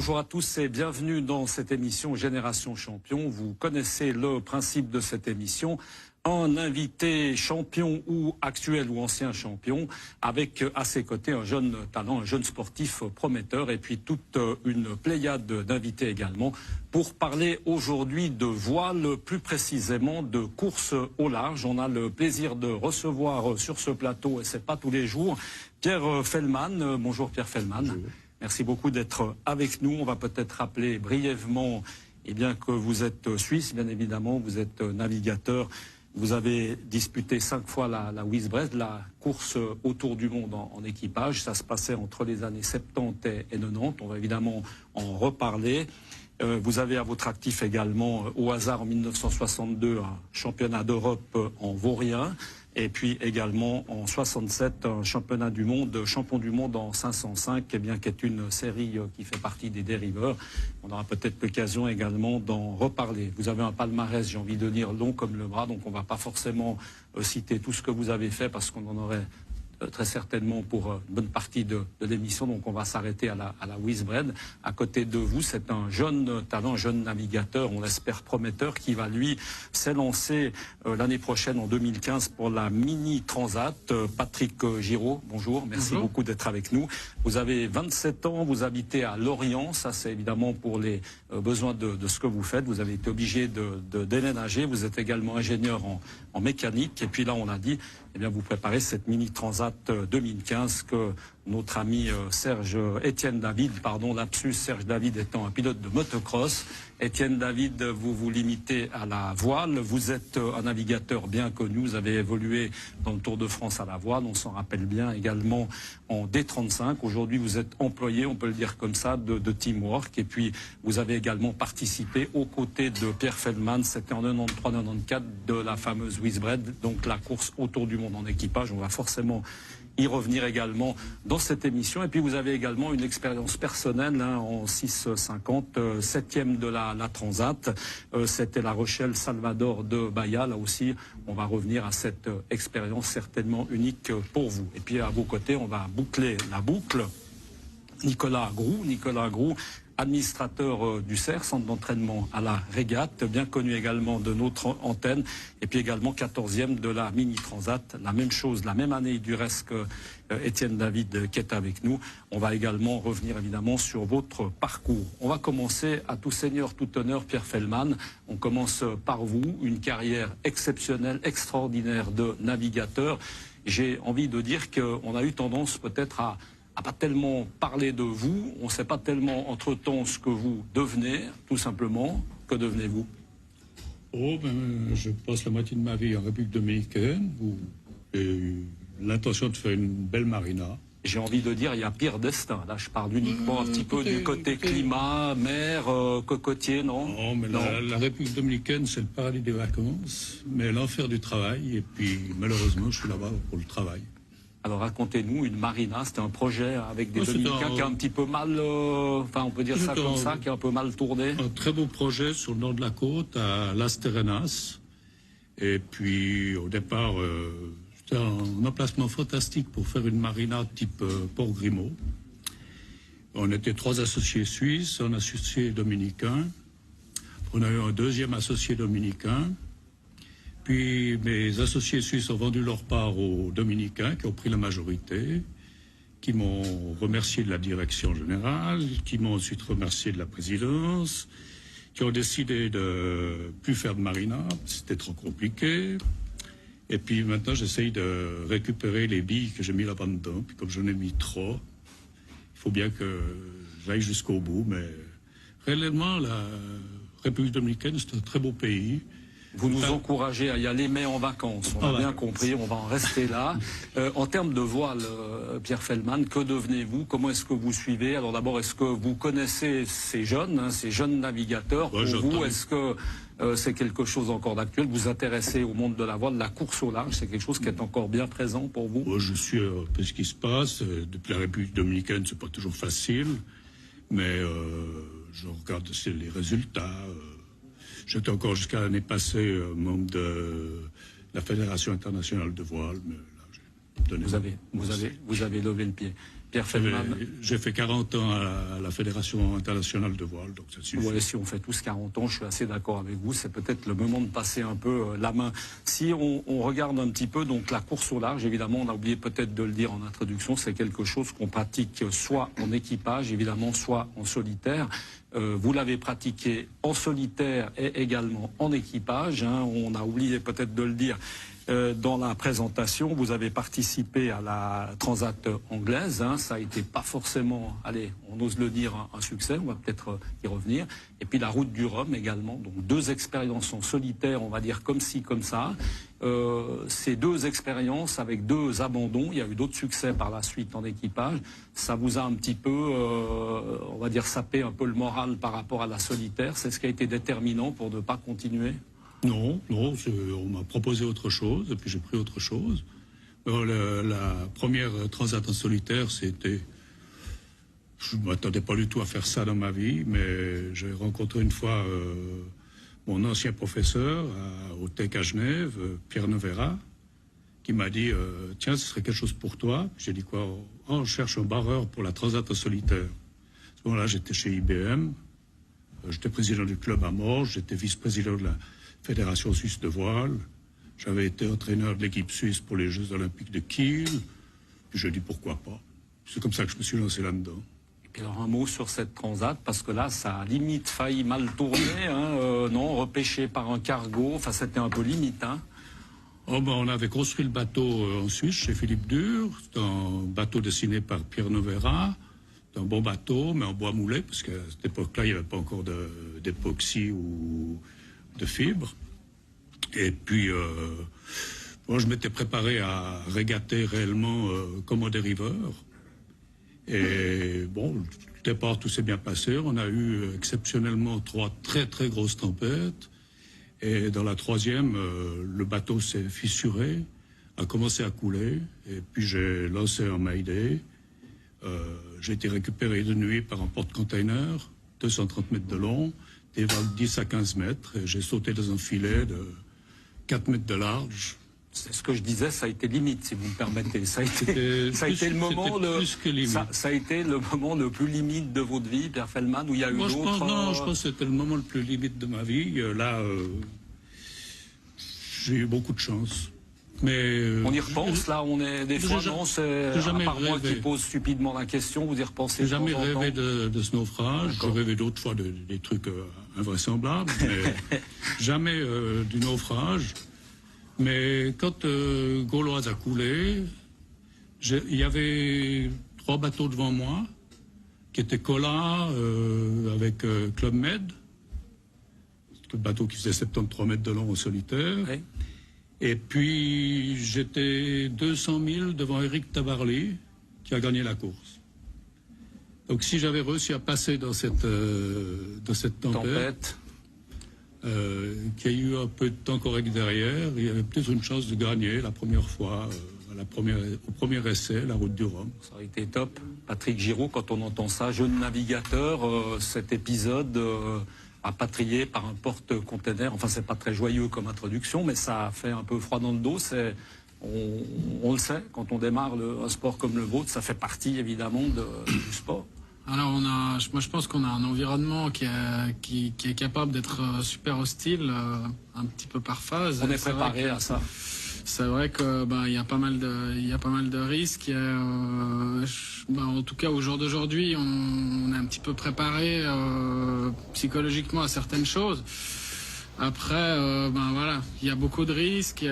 Bonjour à tous et bienvenue dans cette émission Génération Champion. Vous connaissez le principe de cette émission. Un invité champion ou actuel ou ancien champion avec à ses côtés un jeune talent, un jeune sportif prometteur et puis toute une pléiade d'invités également pour parler aujourd'hui de voile, plus précisément de course au large. On a le plaisir de recevoir sur ce plateau, et c'est pas tous les jours, Pierre Fellman. Bonjour Pierre Fellman. Bonjour. Merci beaucoup d'être avec nous. On va peut-être rappeler brièvement que vous êtes suisse, bien évidemment, vous êtes navigateur. Vous avez disputé 5 fois la Wisbred, la course autour du monde en équipage. Ça se passait entre les années 70 et 90. On va évidemment en reparler. Vous avez à votre actif également, au hasard en 1962, un championnat d'Europe en vaurien. Et puis également en 67, un championnat du monde, champion du monde en 505, qui est une série qui fait partie des dériveurs. On aura peut-être l'occasion également d'en reparler. Vous avez un palmarès, j'ai envie de dire, long comme le bras, donc on ne va pas forcément citer tout ce que vous avez fait parce qu'on en aurait très certainement pour une bonne partie de l'émission, donc on va s'arrêter à la Wisbred. À côté de vous, c'est un jeune talent, jeune navigateur, on l'espère prometteur, qui va lui s'élancer l'année prochaine en 2015 pour la Mini Transat. Patrick Giraud, bonjour, merci beaucoup d'être avec nous. Vous avez 27 ans, vous habitez à Lorient, ça c'est évidemment pour les besoins de ce que vous faites. Vous avez été obligé de déménager, vous êtes également ingénieur en mécanique, et puis là on a dit, vous préparez cette Mini Transat 2015 que notre ami Serge David étant un pilote de motocross. Étienne David, vous vous limitez à la voile. Vous êtes un navigateur bien connu. Vous avez évolué dans le Tour de France à la voile. On s'en rappelle bien également en D35. Aujourd'hui, vous êtes employé, on peut le dire comme ça, de Teamwork. Et puis, vous avez également participé aux côtés de Pierre Fellman. C'était en 93-94 de la fameuse Wisbred, donc la course autour du monde en équipage. On va forcément y revenir également dans cette émission. Et puis vous avez également une expérience personnelle en 650, 7e de la Transat. C'était La Rochelle-Salvador de Bahia. Là aussi, on va revenir à cette expérience certainement unique pour vous. Et puis à vos côtés, on va boucler la boucle. Nicolas Groux, administrateur du CERF, centre d'entraînement à la régate, bien connu également de notre antenne, et puis également 14e de la Mini Transat, la même chose, la même année du reste que Étienne David qui est avec nous. On va également revenir évidemment sur votre parcours. On va commencer à tout seigneur, tout honneur, Pierre Fellman. On commence par vous, une carrière exceptionnelle, extraordinaire de navigateur. J'ai envie de dire qu'on a eu tendance peut-être à pas tellement parler de vous, on ne sait pas tellement entre-temps ce que vous devenez, tout simplement. Que devenez-vous? Je passe la moitié de ma vie en République dominicaine, où j'ai eu l'intention de faire une belle marina. J'ai envie de dire, il y a pire destin. Là, je parle uniquement un petit peu du côté climat, mer, cocotier, non? Non, mais la République dominicaine, c'est le paradis des vacances, mais l'enfer du travail, et puis malheureusement, je suis là-bas pour le travail. Alors racontez-nous, une marina, c'était un projet avec des Dominicains qui est un petit peu mal, on peut dire ça comme ça, qui est un peu mal tourné. Un très beau projet sur le nord de la côte, à Las Terrenas. Et puis au départ, c'était un emplacement fantastique pour faire une marina type Port Grimaud. On était 3 associés suisses, un associé dominicain. On a eu un deuxième associé dominicain. Puis mes associés suisses ont vendu leur part aux Dominicains qui ont pris la majorité, qui m'ont remercié de la direction générale, qui m'ont ensuite remercié de la présidence, qui ont décidé de plus faire de marina, c'était trop compliqué. Et puis maintenant j'essaye de récupérer les billes que j'ai mis là-bas dedans. Puis comme j'en ai mis trop, il faut bien que j'aille jusqu'au bout. Mais réellement la République dominicaine c'est un très beau pays. Vous nous encouragez à y aller, mais en vacances. On a bien compris, on va en rester là. En termes de voile, Pierre Fellman, que devenez-vous? Comment est-ce que vous suivez? Alors d'abord, est-ce que vous connaissez ces jeunes navigateurs? Pour vous, est-ce que c'est quelque chose encore d'actuel? Vous vous intéressez au monde de la voile, de la course au large, c'est quelque chose qui est encore bien présent pour vous? Moi, je suis un peu ce qui se passe. Depuis la République dominicaine, c'est pas toujours facile, mais je regarde les résultats. J'étais encore jusqu'à l'année passée membre de la Fédération internationale de voile. Mais là, j'ai donné vous avez levé le pied. Pierre Feldman. J'ai fait 40 ans à la Fédération internationale de voile, donc ça suffit. Ouais, si on fait tous 40 ans, je suis assez d'accord avec vous, c'est peut-être le moment de passer un peu la main. Si on regarde un petit peu, donc la course au large, évidemment, on a oublié peut-être de le dire en introduction, c'est quelque chose qu'on pratique soit en équipage, évidemment, soit en solitaire. Vous l'avez pratiqué en solitaire et également en équipage, hein. On a oublié peut-être de le dire. Dans la présentation, vous avez participé à la Transat anglaise, hein, ça a été pas forcément, allez, on ose le dire, un succès, on va peut-être y revenir. Et puis la route du Rhum également, donc 2 expériences en solitaire, on va dire comme ci, comme ça. Ces 2 expériences avec 2 abandons, il y a eu d'autres succès par la suite en équipage, ça vous a un petit peu, on va dire, sapé un peu le moral par rapport à la solitaire, c'est ce qui a été déterminant pour ne pas continuer? Non, on m'a proposé autre chose, et puis j'ai pris autre chose. La première transat en solitaire, c'était... Je ne m'attendais pas du tout à faire ça dans ma vie, mais j'ai rencontré une fois mon ancien professeur au TEC à Genève, Pierre Novera, qui m'a dit « Tiens, ce serait quelque chose pour toi ». J'ai dit quoi? « Oh, je cherche un barreur pour la transat en solitaire ». À ce moment-là, j'étais chez IBM, j'étais président du club à Morges, j'étais vice-président de la Fédération suisse de voile. J'avais été entraîneur de l'équipe suisse pour les Jeux olympiques de Kiel. Puis je dis pourquoi pas. C'est comme ça que je me suis lancé là-dedans. Et puis alors un mot sur cette transat, parce que là, ça a limite failli mal tourner, hein, non, repêché par un cargo, enfin c'était un peu limite, hein. Oh ben, on avait construit le bateau en Suisse, chez Philippe Dur. C'est un bateau dessiné par Pierre Novera. C'est un bon bateau, mais en bois moulé, parce qu'à cette époque-là, il n'y avait pas encore d'époxy ou de fibres. Et puis, moi, je m'étais préparé à régater réellement comme un dériveur. Et bon, au départ, tout s'est bien passé. On a eu exceptionnellement 3 très, très grosses tempêtes. Et dans la 3e, le bateau s'est fissuré, a commencé à couler. Et puis, j'ai lancé un Mayday. J'ai été récupéré de nuit par un porte-container, 230 mètres de long, des vagues 10 à 15 mètres. Et j'ai sauté dans un filet de 4 mètres de large. C'est ce que je disais, ça a été limite, si vous me permettez. Ça a été le moment le plus limite de votre vie, Pierre Feldman, où il y a eu d'autres... Non, je pense que c'était le moment le plus limite de ma vie. Là, j'ai eu beaucoup de chance. Mais on y repense, là, on est des fois, non, c'est à part moi qui pose stupidement la question, vous y repensez. J'ai jamais rêvé de ce naufrage. J'ai rêvé d'autres fois des trucs invraisemblables, mais jamais du naufrage. Mais quand Gauloise a coulé, il y avait 3 bateaux devant moi, qui étaient Cola avec Club Med, le bateau qui faisait 73 mètres de long en solitaire. Oui. Et puis, j'étais 200 000 devant Eric Tabarly, qui a gagné la course. Donc, si j'avais réussi à passer dans cette tempête. Qu'il y a eu un peu de temps correct derrière, il y avait peut-être une chance de gagner la première fois, au premier essai, la route du Rhum. Ça aurait été top. Patrick Giraud, quand on entend ça, jeune navigateur, cet épisode... rapatrié par un porte-container. Enfin, c'est pas très joyeux comme introduction, mais ça fait un peu froid dans le dos. On le sait, quand on démarre un sport comme le vôtre, ça fait partie évidemment du sport. Alors moi je pense qu'on a un environnement qui est capable d'être super hostile, un petit peu par phase. On est préparé à ça. C'est vrai que il y a pas mal de risques. En tout cas au jour d'aujourd'hui, on est un petit peu préparé psychologiquement à certaines choses. Après, voilà, il y a beaucoup de risques.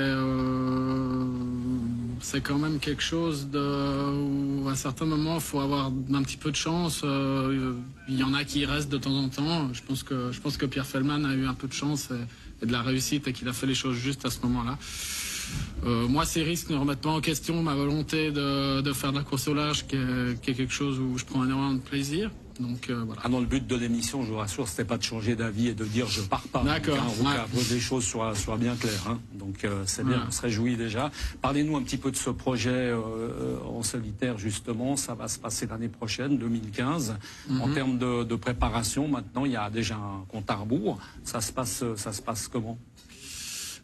C'est quand même quelque chose où à certains moments, il faut avoir un petit peu de chance. Il y en a qui restent de temps en temps. Je pense que Pierre Feldman a eu un peu de chance et de la réussite et qu'il a fait les choses juste à ce moment-là. Moi, ces risques ne remettent pas en question ma volonté de faire de la course au large, qui est quelque chose où je prends énormément de plaisir. Donc, voilà. Dans le but de l'émission, je vous rassure, c'était pas de changer d'avis et de dire je pars pas. D'accord. Pour que les choses soient bien claires. Hein. Donc c'est bien, on se réjouit déjà. Parlez-nous un petit peu de ce projet en solitaire justement. Ça va se passer l'année prochaine, 2015. En termes de préparation, maintenant il y a déjà un compte à rebours. Ça se passe comment ?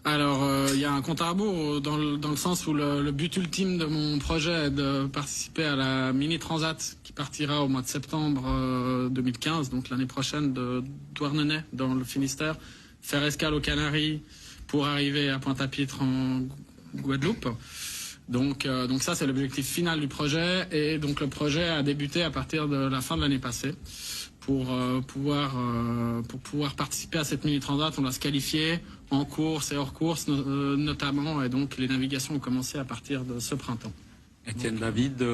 Alors, il y a un compte à rebours dans le sens où le but ultime de mon projet est de participer à la Mini Transat qui partira au mois de septembre 2015, donc l'année prochaine, de Douarnenez dans le Finistère, faire escale aux Canaries pour arriver à Pointe-à-Pitre en Guadeloupe. Donc ça, c'est l'objectif final du projet. Et donc le projet a débuté à partir de la fin de l'année passée. Pour pouvoir participer à cette Mini Transat, on doit se qualifier en course et hors course notamment. Et donc les navigations ont commencé à partir de ce printemps. Étienne David,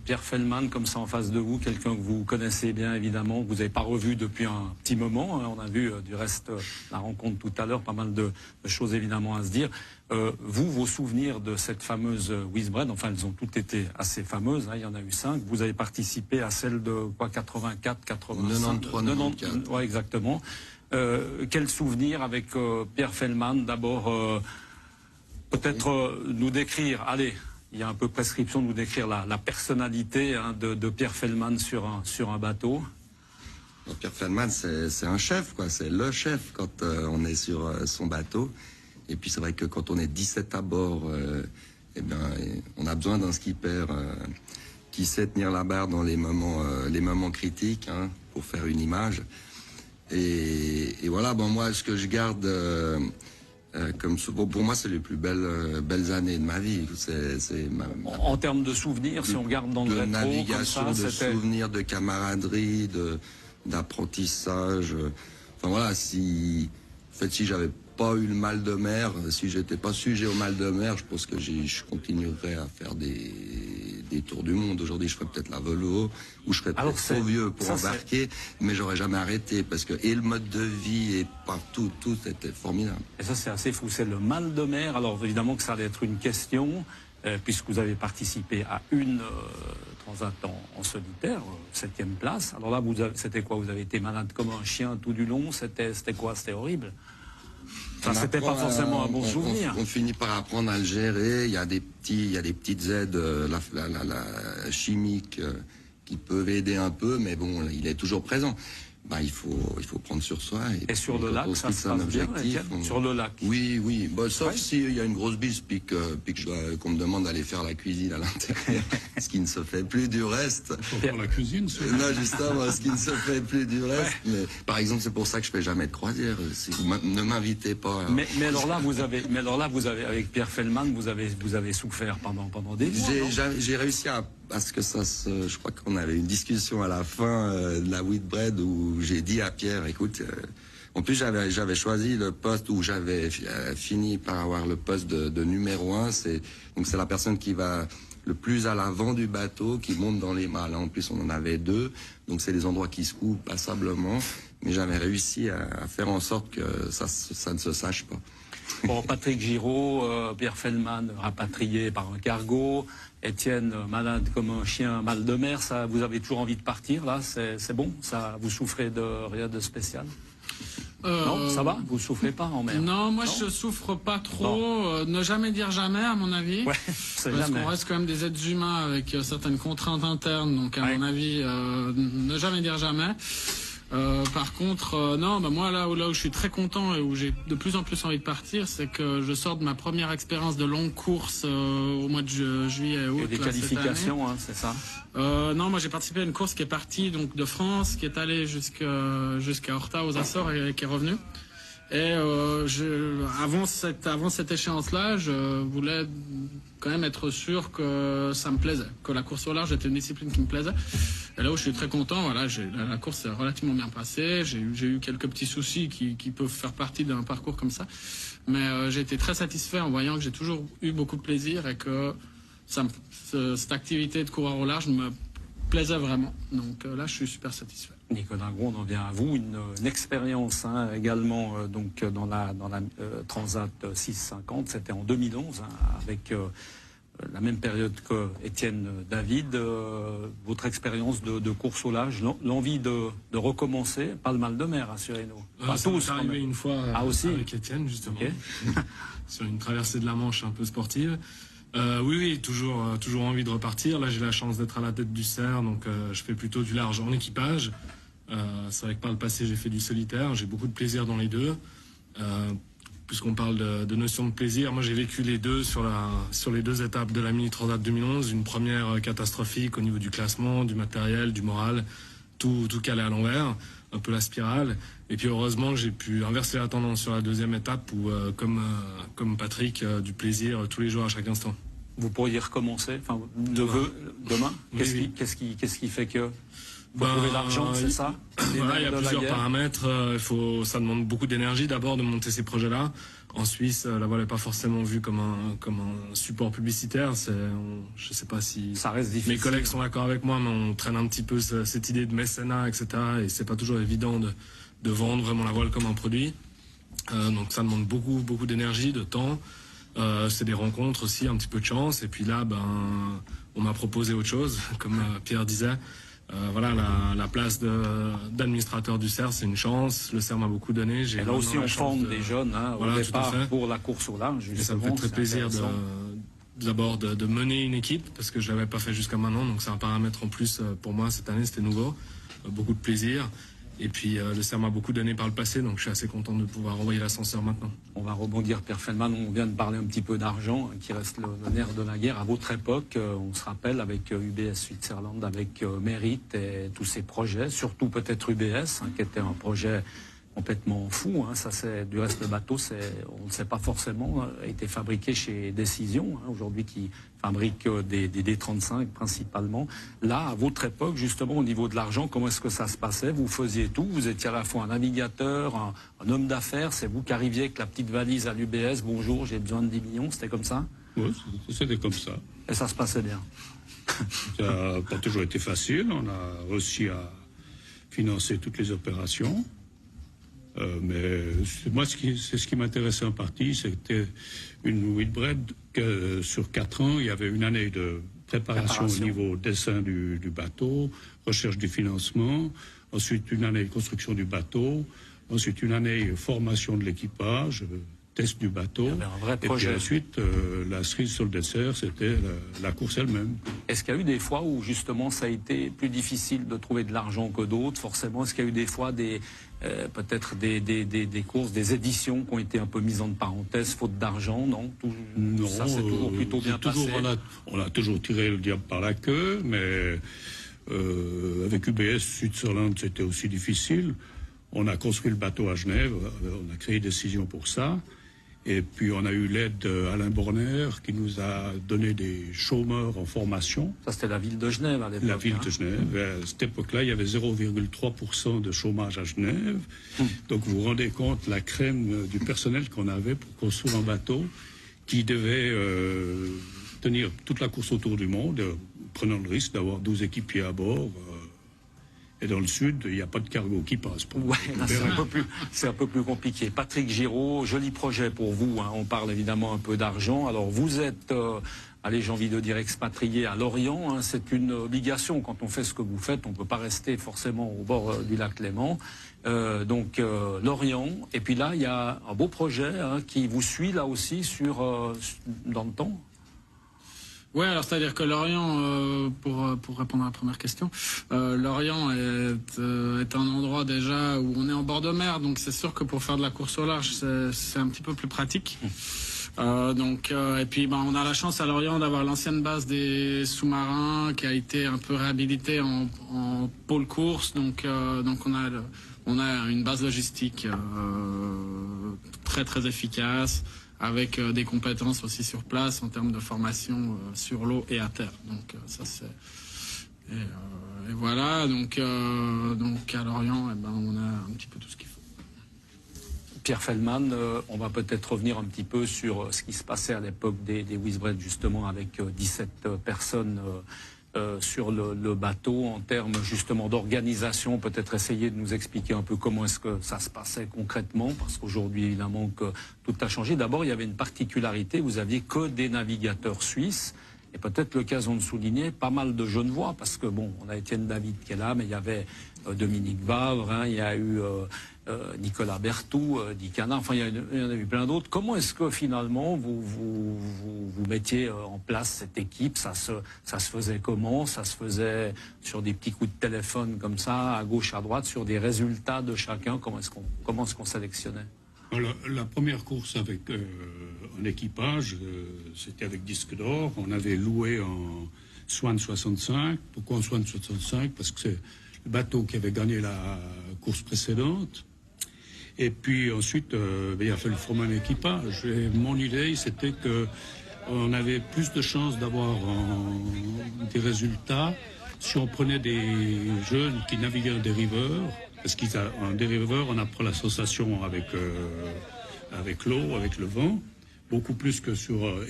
Pierre Fellman, comme ça en face de vous, quelqu'un que vous connaissez bien évidemment, que vous n'avez pas revu depuis un petit moment. On a vu du reste la rencontre tout à l'heure, pas mal de choses évidemment à se dire. Vous, vos souvenirs de cette fameuse Whizbread, enfin elles ont toutes été assez fameuses, hein, il y en a eu 5. Vous avez participé à celle de quoi, 84, 85, 93. Ouais, exactement. Quel souvenir avec Pierre Fellman? D'abord, peut-être nous décrire, allez. Il y a un peu prescription de nous décrire la personnalité de Pierre Fellman sur un bateau. Pierre Fellman, c'est un chef, quoi. C'est le chef quand on est sur son bateau. Et puis c'est vrai que quand on est 17 à bord, on a besoin d'un skipper qui sait tenir la barre dans les moments critiques, hein, pour faire une image. Et voilà, moi, ce que je garde... pour moi, c'est les plus belles années de ma vie. En termes de souvenirs, si on regarde dans le rétro, navigation, comme ça, de souvenirs, de camaraderie, d'apprentissage. Enfin voilà, si j'avais pas eu le mal de mer, si j'étais pas sujet au mal de mer, je pense que je continuerais à faire des tours du monde. Aujourd'hui, je ferais peut-être la velo, ou je serais peut-être trop vieux pour embarquer, mais j'aurais jamais arrêté parce que le mode de vie et partout, tout était formidable. Et ça, c'est assez fou. C'est le mal de mer. Alors évidemment que ça allait être une question, puisque vous avez participé à une transat en solitaire, 7e place. Alors là, c'était quoi? Vous avez été malade comme un chien tout du long. C'était quoi? C'était horrible. Enfin, c'était pas forcément un bon souvenir. On finit par apprendre à le gérer. Il y a des petites aides la chimiques qui peuvent aider un peu, mais bon, il est toujours présent. Il faut prendre sur soi. Et sur le lac, ça se passe bien, Étienne, sur le lac? Oui. Sauf s'il y a une grosse bise, puis qu'on me demande d'aller faire la cuisine à l'intérieur, ce qui ne se fait plus du reste. Pour la cuisine, non, justement, ce qui ne se fait plus du reste. Ouais. Mais, par exemple, c'est pour ça que je fais jamais de croisière. Si vous ne m'invitez pas. Mais alors là, vous avez, avec Pierre Fellman, vous avez souffert pendant des mois. J'ai réussi à ce que je crois qu'on avait une discussion à la fin de la Whizbread où j'ai dit à Pierre, écoute, en plus j'avais choisi le poste où j'avais fini par avoir le poste de numéro 1, c'est la personne qui va le plus à l'avant du bateau, qui monte dans les mâts. Là, en plus, on en avait 2, donc c'est des endroits qui se couvrent passablement, mais j'avais réussi à faire en sorte que ça ne se sache pas. Bon, Patrick Giraud, Pierre Fellman rapatrié par un cargo, Étienne malade comme un chien, mal de mer, ça, vous avez toujours envie de partir là, c'est bon, ça, vous souffrez de rien de spécial? Non, ça va, vous souffrez pas en mer? Non, moi je souffre pas trop. Ne jamais dire jamais, à mon avis. Ouais, parce qu'on reste quand même des êtres humains avec certaines contraintes internes, donc à mon avis, ne jamais dire jamais. Par contre, non, moi là où je suis très content et où j'ai de plus en plus envie de partir, c'est que je sors de ma première expérience de longue course au mois de juillet et août. Et des qualifications, hein, c'est ça? Non, moi j'ai participé à une course qui est partie donc de France, qui est allée jusqu'à Horta aux Açores et qui est revenue. Et avant cette échéance-là, je voulais quand même être sûr que ça me plaisait, que la course au large était une discipline qui me plaisait. Et là où je suis très content, voilà, la course s'est relativement bien passée. J'ai eu quelques petits soucis qui peuvent faire partie d'un parcours comme ça, mais j'ai été très satisfait en voyant que j'ai toujours eu beaucoup de plaisir et que cette activité de coureur au large me plaisait vraiment. Donc là, je suis super satisfait. Nicolas Gros, on en vient à vous, une expérience également donc dans la Transat 650, c'était en 2011 avec la même période que Étienne David. Votre expérience de course au large, l'envie de recommencer, pas le mal de mer, assurez-nous. Ça m'est arrivé une fois avec Étienne justement, sur une traversée de la Manche un peu sportive. Oui, toujours envie de repartir. Là, j'ai la chance d'être à la tête du CERF, donc je fais plutôt du large en équipage. C'est vrai que par le passé, j'ai fait du solitaire. J'ai beaucoup de plaisir dans les deux. puisqu'on parle de notion de plaisir, moi j'ai vécu les deux sur les 2 étapes de la Mini Transat 2011. Une première catastrophique au niveau du classement, du matériel, du moral, tout calé à l'envers, un peu la spirale. Et puis heureusement, j'ai pu inverser la tendance sur la 2e étape où, comme Patrick, du plaisir tous les jours à chaque instant. Vous pourriez recommencer, enfin, demain. Oui. Qu'est-ce qui fait que faut trouver l'argent, c'est ça? Voilà, il y a plusieurs paramètres. Ça demande beaucoup d'énergie d'abord de monter ces projets-là. En Suisse, la voile n'est pas forcément vue comme un support publicitaire. Je sais pas si ça reste difficile. Mes collègues sont d'accord avec moi, mais on traîne un petit peu cette idée de mécénat, etc. Et c'est pas toujours évident de vendre vraiment la voile comme un produit. Donc ça demande beaucoup d'énergie, de temps. C'est des rencontres aussi, un petit peu de chance. Et puis là, on m'a proposé autre chose, comme Pierre disait. Voilà, la place d'administrateur du CERF, c'est une chance. Le CERF m'a beaucoup donné. Et là aussi, on forme des jeunes voilà, au départ pour la course au large. Et ça me fait très plaisir d'abord de mener une équipe, parce que je ne l'avais pas fait jusqu'à maintenant. Donc c'est un paramètre en plus pour moi cette année, c'était nouveau. Beaucoup de plaisir. Et puis le CERF m'a beaucoup donné par le passé, donc je suis assez content de pouvoir envoyer l'ascenseur maintenant. On va rebondir, Pierre Feldman. On vient de parler un petit peu d'argent, qui reste le nerf de la guerre. À votre époque, on se rappelle, avec UBS Switzerland, avec Merit et tous ces projets, surtout peut-être UBS, qui était un projet complètement fou. Ça, c'est du reste, le bateau, on ne sait pas forcément, a été fabriqué chez Décision, aujourd'hui qui fabrique des D35 principalement. Là, à votre époque, justement, au niveau de l'argent, comment est-ce que ça se passait? Vous faisiez tout, vous étiez à la fois un navigateur, un homme d'affaires, c'est vous qui arriviez avec la petite valise à l'UBS, bonjour, j'ai besoin de 10 millions, c'était comme ça? Oui, c'était comme ça. Et ça se passait bien? Ça n'a pas toujours été facile, on a réussi à financer toutes les opérations. Mais moi, c'est ce qui m'intéressait en partie, c'était une Whitbread que sur 4 ans, il y avait une année de préparation au niveau dessin du bateau, recherche du financement, ensuite une année de construction du bateau, ensuite une année formation de l'équipage, test du bateau, un vrai projet. Et puis ensuite la cerise sur le dessert, c'était la course elle-même. Est-ce qu'il y a eu des fois où justement ça a été plus difficile de trouver de l'argent que d'autres? Forcément, est-ce qu'il y a eu des fois peut-être des courses, des éditions qui ont été un peu mises en parenthèse, faute d'argent? Non, non, ça s'est toujours plutôt bien passé. On a toujours tiré le diable par la queue, mais avec UBS Switzerland, c'était aussi difficile. On a construit le bateau à Genève, on a créé Décision pour ça. Et puis on a eu l'aide d'Alain Borner qui nous a donné des chômeurs en formation. Ça, c'était la ville de Genève à l'époque. La ville de Genève. À cette époque-là, il y avait 0,3% de chômage à Genève. Donc vous vous rendez compte la crème du personnel qu'on avait pour construire un bateau qui devait tenir toute la course autour du monde, prenant le risque d'avoir 12 équipiers à bord. Et dans le sud, il n'y a pas de cargo qui passe. Ouais, c'est un peu plus compliqué. Patrick Giraud, joli projet pour vous. On parle évidemment un peu d'argent. Alors vous êtes, j'ai envie de dire expatrié à Lorient. C'est une obligation. Quand on fait ce que vous faites, on ne peut pas rester forcément au bord du lac Léman. Donc Lorient. Et puis là, il y a un beau projet qui vous suit là aussi dans le temps. Ouais, alors c'est-à-dire que Lorient, pour répondre à la première question, Lorient est un endroit déjà où on est en bord de mer, donc c'est sûr que pour faire de la course au large, c'est un petit peu plus pratique. Et puis on a la chance à Lorient d'avoir l'ancienne base des sous-marins qui a été un peu réhabilitée en pôle course, donc on a une base logistique très très efficace, avec des compétences aussi sur place en termes de formation sur l'eau et à terre. Donc ça c'est et voilà, donc à Lorient, on a un petit peu tout ce qu'il faut. Pierre Feldman, on va peut-être revenir un petit peu sur ce qui se passait à l'époque des Whitbread, justement avec 17 personnes sur le bateau, en termes justement d'organisation. Peut-être essayer de nous expliquer un peu comment est-ce que ça se passait concrètement, parce qu'aujourd'hui évidemment que tout a changé. D'abord, il y avait une particularité, vous aviez que des navigateurs suisses, et peut-être l'occasion de souligner pas mal de Genevois, parce que on a Étienne David qui est là, mais il y avait Dominique Vavre, il y a eu Nicolas Berthoud, Dicana, enfin il y en a eu plein d'autres. Comment est-ce que finalement vous mettiez en place cette équipe? Ça se faisait comment? Ça se faisait sur des petits coups de téléphone comme ça, à gauche, à droite, sur des résultats de chacun? Comment est-ce qu'on sélectionnait? Alors, la première course avec un équipage, c'était avec disque d'or. On avait loué en Swan 65. Pourquoi en Swan 65? Parce que c'est le bateau qui avait gagné la course précédente. Et puis ensuite, il a fallu former un équipage. Et mon idée, c'était qu'on avait plus de chances d'avoir des résultats si on prenait des jeunes qui naviguaient en dériveur. Parce qu'en dériveur, on apprend la sensation avec l'eau, avec le vent, beaucoup plus que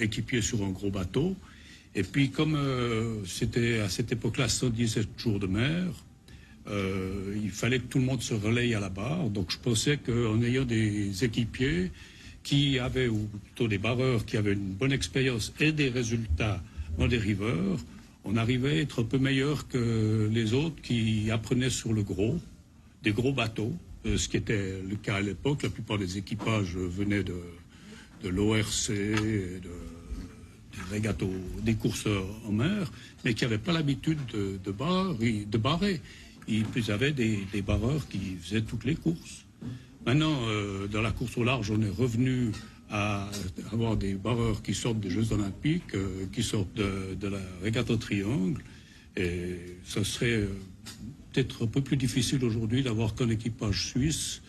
équipier sur un gros bateau. Et puis, comme c'était à cette époque-là 117 jours de mer, il fallait que tout le monde se relaye à la barre. Donc, je pensais qu'en ayant des équipiers qui avaient, ou plutôt des barreurs qui avaient une bonne expérience et des résultats en dériveur, on arrivait à être un peu meilleur que les autres qui apprenaient sur des gros bateaux, ce qui était le cas à l'époque. La plupart des équipages venaient de l'ORC, des régates, des courses en mer, mais qui n'avaient pas l'habitude de barrer. Ils avaient des barreurs qui faisaient toutes les courses. Maintenant, dans la course au large, on est revenu à avoir des barreurs qui sortent des Jeux Olympiques, qui sortent de la régate au triangle. Et ça serait peut-être un peu plus difficile aujourd'hui d'avoir qu'un équipage suisse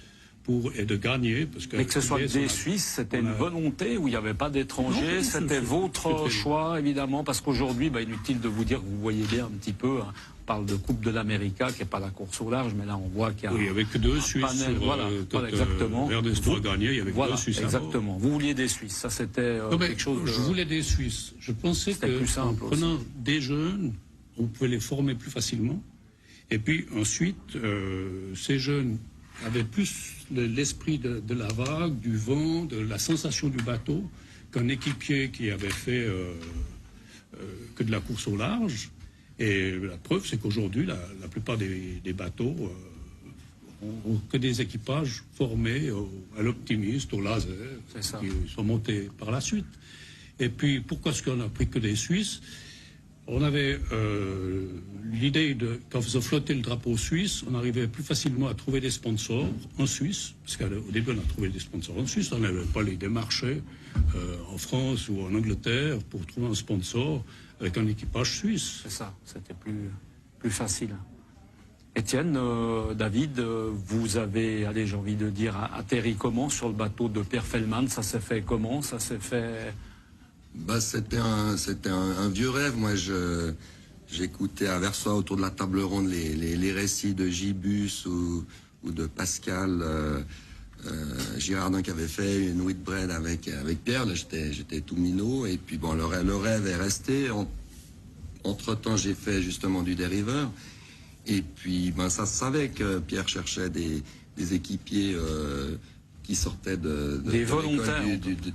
et de gagner. Mais que ce soit des Suisses, c'était une volonté où il n'y avait pas d'étrangers, c'était votre choix, évidemment, parce qu'aujourd'hui, inutile de vous dire que vous voyez bien un petit peu, hein, on parle de Coupe de l'América, qui n'est pas la course au large, mais là on voit qu'il y a il y avait que deux Suisses. Voilà, exactement. Verdestor a gagné, il y avait que deux Suisses. Exactement. Vous vouliez des Suisses, ça c'était quelque chose de... Je voulais des Suisses. Je pensais qu'en prenant des jeunes, on pouvait les former plus facilement. Et puis ensuite, ces jeunes avaient plus l'esprit de la vague, du vent, de la sensation du bateau, qu'un équipier qui avait fait que de la course au large. Et la preuve, c'est qu'aujourd'hui, la plupart des bateaux ont que des équipages formés à l'optimiste, au laser, qui sont montés par la suite. Et puis, pourquoi est-ce qu'on a pris que des Suisses? On avait l'idée qu'en faisant flotter le drapeau suisse, on arrivait plus facilement à trouver des sponsors en Suisse, parce qu'au début on a trouvé des sponsors en Suisse, on n'avait pas les démarcher en France ou en Angleterre pour trouver un sponsor avec un équipage suisse. C'est ça, c'était plus facile. Étienne, David, vous avez, j'ai envie de dire, atterri comment sur le bateau de Pierre Fellman? Ça s'est fait comment? Ça s'est fait... C'était un vieux rêve. Moi, j'écoutais à Versoix autour de la table ronde les récits de Gibus ou de Pascal Girardin qui avait fait une Whitbread avec Pierre. Là, j'étais tout minot. Et puis bon, le rêve est resté. Entre-temps, j'ai fait justement du dériveur. Et puis, ça se savait que Pierre cherchait des équipiers qui sortaient des volontaires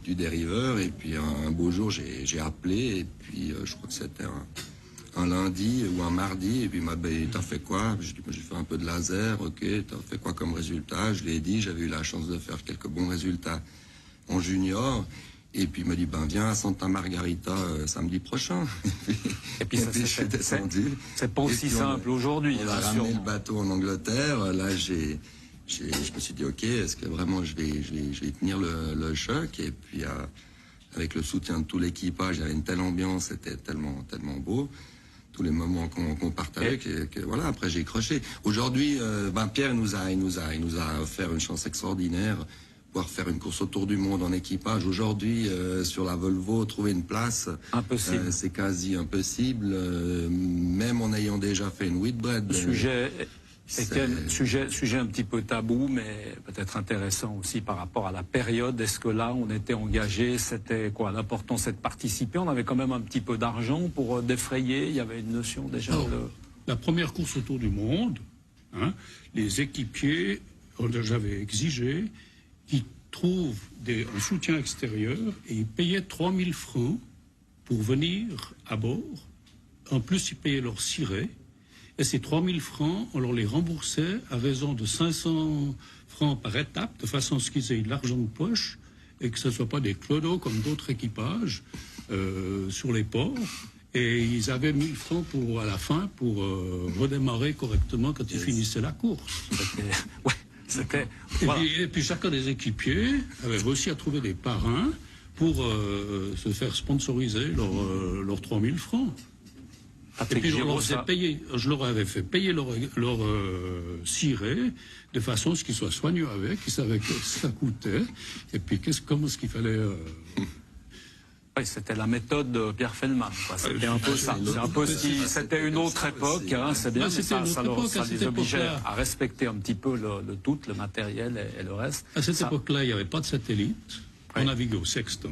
du dériveur. Et puis un beau jour, j'ai appelé. Et puis je crois que c'était un lundi ou un mardi. Et puis il m'a dit, t'as fait quoi? J'ai dit, j'ai fait un peu de laser. Ok, t'as fait quoi comme résultat? Je lui ai dit, j'avais eu la chance de faire quelques bons résultats en junior. Et puis il m'a dit, viens à Santa Margarita samedi prochain. Et puis je suis descendu. C'est pas aussi simple aujourd'hui. On a ramené le bateau en Angleterre. Là, je me suis dit, ok, est-ce que vraiment je vais tenir le choc? Et puis avec le soutien de tout l'équipage, il y avait une telle ambiance, c'était tellement beau, tous les moments qu'on partageait, que voilà. Après j'ai croché. Aujourd'hui, Pierre nous a offert une chance extraordinaire, pouvoir faire une course autour du monde en équipage. Aujourd'hui, sur la Volvo, trouver une place, impossible. C'est quasi impossible, même en ayant déjà fait une Whitbread. Étienne, sujet un petit peu tabou, mais peut-être intéressant aussi par rapport à la période. Est-ce que là, on était engagé? C'était quoi? L'important, c'est de participer. On avait quand même un petit peu d'argent pour défrayer. Il y avait une notion déjà de... La première course autour du monde, les équipiers, j'avais exigé qu'ils trouvent un soutien extérieur et ils payaient 3000 francs pour venir à bord. En plus, ils payaient leur ciré. Et ces 3000 francs, on leur les remboursait à raison de 500 francs par étape, de façon à ce qu'ils aient de l'argent de poche et que ce ne soit pas des clodos comme d'autres équipages sur les ports. Et ils avaient 1000 francs à la fin pour redémarrer correctement quand ils finissaient la course. C'était... Et puis chacun des équipiers avait réussi à trouver des parrains pour se faire sponsoriser leurs 3000 francs. Et puis je leur avais fait payer leur ciré de façon à ce qu'ils soient soigneux avec, qu'ils savaient que ça coûtait, et puis comment est-ce qu'il fallait... Oui, c'était la méthode de Pierre Feldman. C'était un peu ça. C'était une autre époque. Hein, c'est bien, mais ça les obligeait à respecter un petit peu le matériel et le reste. À cette époque-là, il n'y avait pas de satellite. On naviguait au sextant.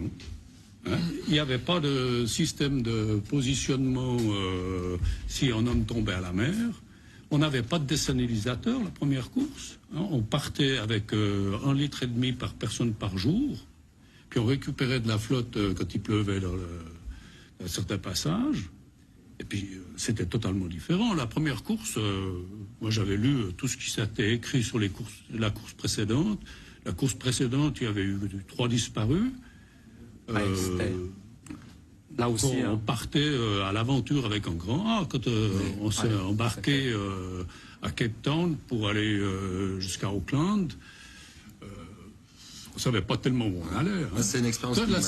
Hein. Il n'y avait pas de système de positionnement si un homme tombait à la mer. On n'avait pas de désalinisateur la première course. Hein. On partait avec 1,5 litre par personne par jour. Puis on récupérait de la flotte quand il pleuvait dans certains passages. Et puis c'était totalement différent. La première course, moi j'avais lu tout ce qui s'était écrit sur la course précédente. La course précédente, il y avait eu 3 disparus. Là aussi, on partait à l'aventure avec un grand A. Quand on s'est embarqué à Cape Town pour aller jusqu'à Auckland, on savait pas tellement où on allait. Hein. C'est une expérience qui m'a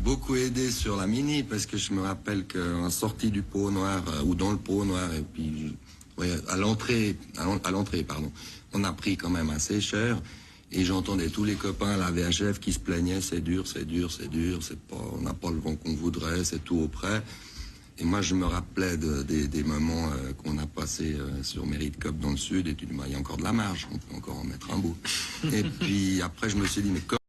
beaucoup aidé sur la Mini, parce que je me rappelle qu'en sortie du Pot Noir, ou dans le Pot Noir, et puis à l'entrée, on a pris quand même assez cher. Et j'entendais tous les copains à la VHF qui se plaignaient, c'est dur, on n'a pas le vent qu'on voudrait, c'est tout auprès. Et moi, je me rappelais des moments qu'on a passés sur Mérite Cop dans le sud, et tu dis, il y a encore de la marge, on peut encore en mettre un bout. Et puis après, je me suis dit, mais